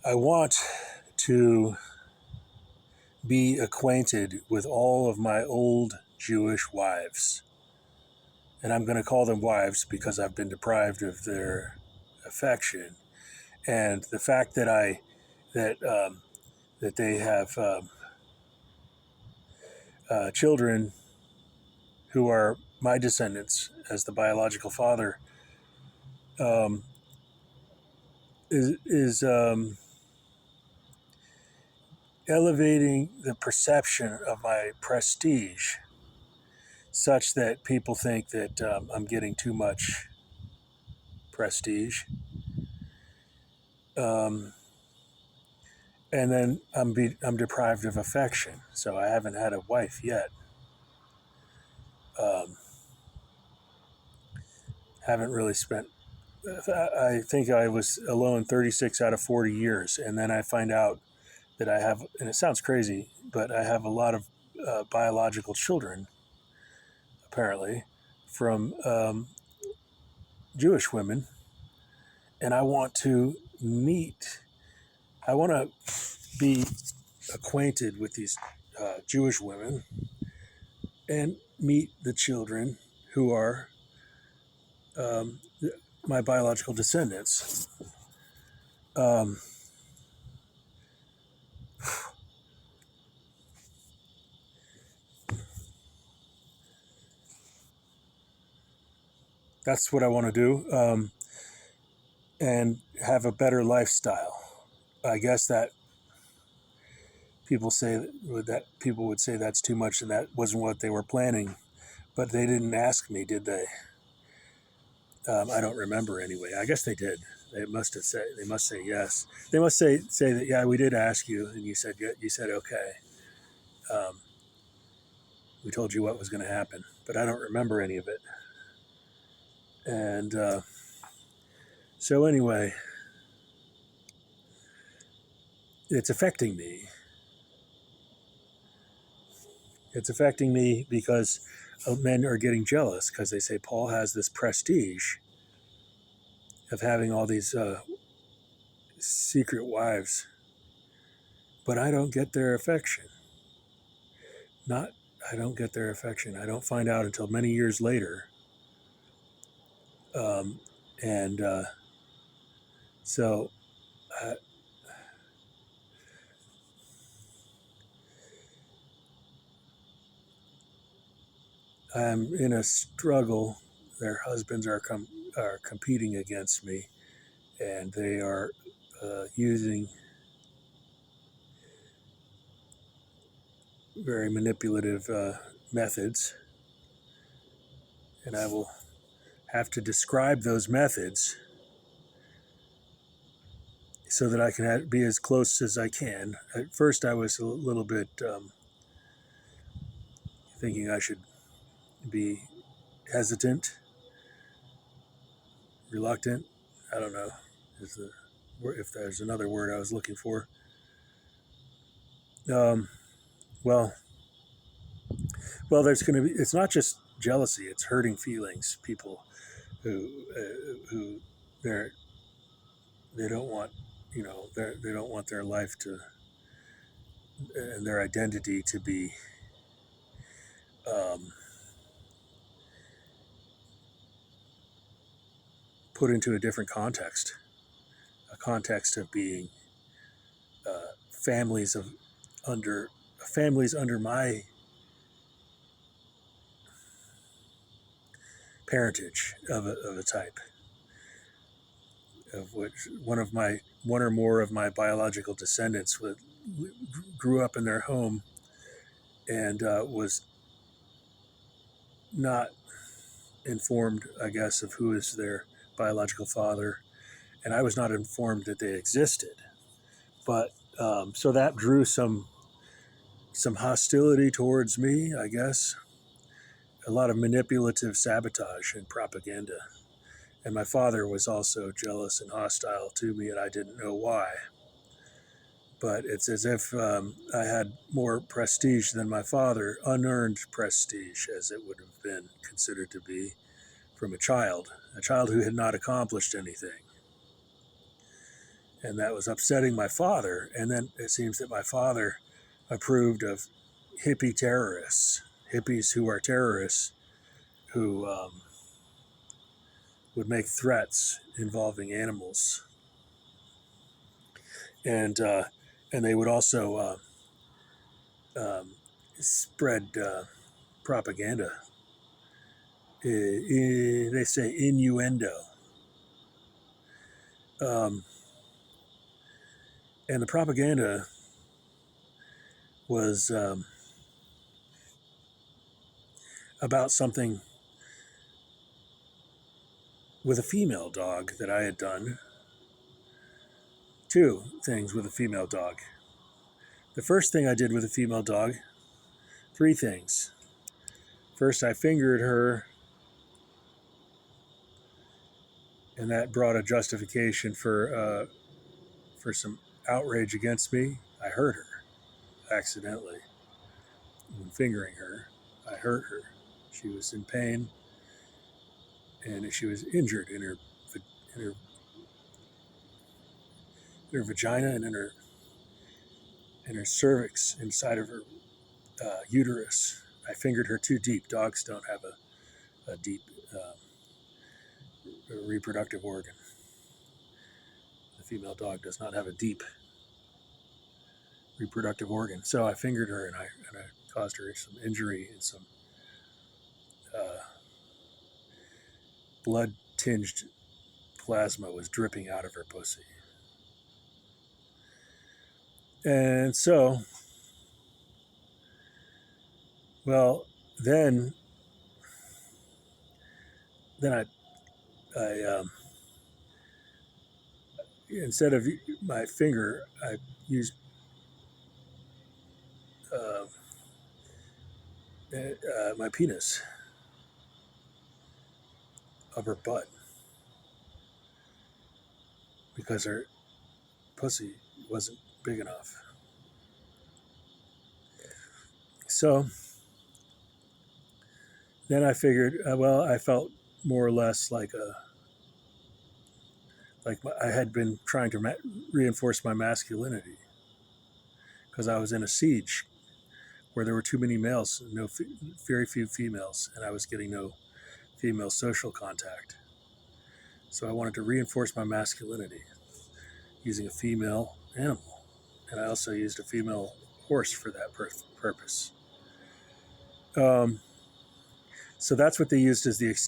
I want to be acquainted with all of my old Jewish wives. And I'm going to call them wives because I've been deprived of their affection. And the fact that that they have children who are my descendants as the biological father um, is elevating the perception of my prestige such that people think that I'm getting too much prestige. Um, and then I'm deprived of affection, so I haven't had a wife yet. Um, haven't really spent. I think I was alone 36 out of 40 years, and then I find out that I have, and it sounds crazy, but I have a lot of biological children, apparently, from Jewish women, and I want to meet. I want to be acquainted with these Jewish women and meet the children who are um, my biological descendants. Um, that's what I want to do, and have a better lifestyle. I guess that people would say that's too much, and that wasn't what they were planning. But they didn't ask me, did they? I don't remember anyway. I guess they did. They must have said. They must say yes. They must say that. Yeah, we did ask you, and you said okay. Um, we told you what was going to happen, but I don't remember any of it. And so anyway, it's affecting me. It's affecting me because men are getting jealous because they say Paul has this prestige of having all these secret wives, but I don't get their affection. Not, I don't get their affection. I don't find out until many years later. Um, and so uh, I'm in a struggle. Their husbands are competing against me, and they are using very manipulative methods. And I will have to describe those methods so that I can be as close as I can. At first, I was a little bit thinking I should be hesitant, reluctant. I don't know if there's another word I was looking for. Um, well, there's going to be. It's not just jealousy; it's hurting feelings. People who they're they don't want, they don't want their life to and their identity to be um, put into a different context, a context of being families of under families under my parentage of a type of which one or more of my biological descendants grew up in their home and was not informed, I guess, of who is their biological father, and I was not informed that they existed. But so that drew some hostility towards me, I guess, a lot of manipulative sabotage and propaganda. And my father was also jealous and hostile to me, and I didn't know why. But it's as if I had more prestige than my father, unearned prestige, as it would have been considered to be from a child who had not accomplished anything. and that was upsetting my father. And then it seems that my father approved of hippie terrorists, hippies who are terrorists, who would make threats involving animals, and they would also spread propaganda. They say innuendo, and the propaganda was about something with a female dog that I had done. Two things with a female dog. The first thing I did with a female dog, three things. First, I fingered her, and that brought a justification for some outrage against me. I hurt her accidentally when fingering her. I hurt her. She was in pain, and she was injured in her vagina and in her cervix, inside of her uterus. I fingered her too deep. Dogs don't have a deep reproductive organ. The female dog does not have a deep reproductive organ. So I fingered her, and I caused her some injury, and some blood-tinged plasma was dripping out of her pussy. And so, well, then I instead of my finger, I used my penis of her butt, because her pussy wasn't big enough. So then I figured, I felt more or less like I had been trying to reinforce my masculinity, because I was in a siege where there were too many males, very few females, and I was getting no female social contact. So I wanted to reinforce my masculinity using a female animal, and I also used a female horse for that purpose. So that's what they used as the excuse.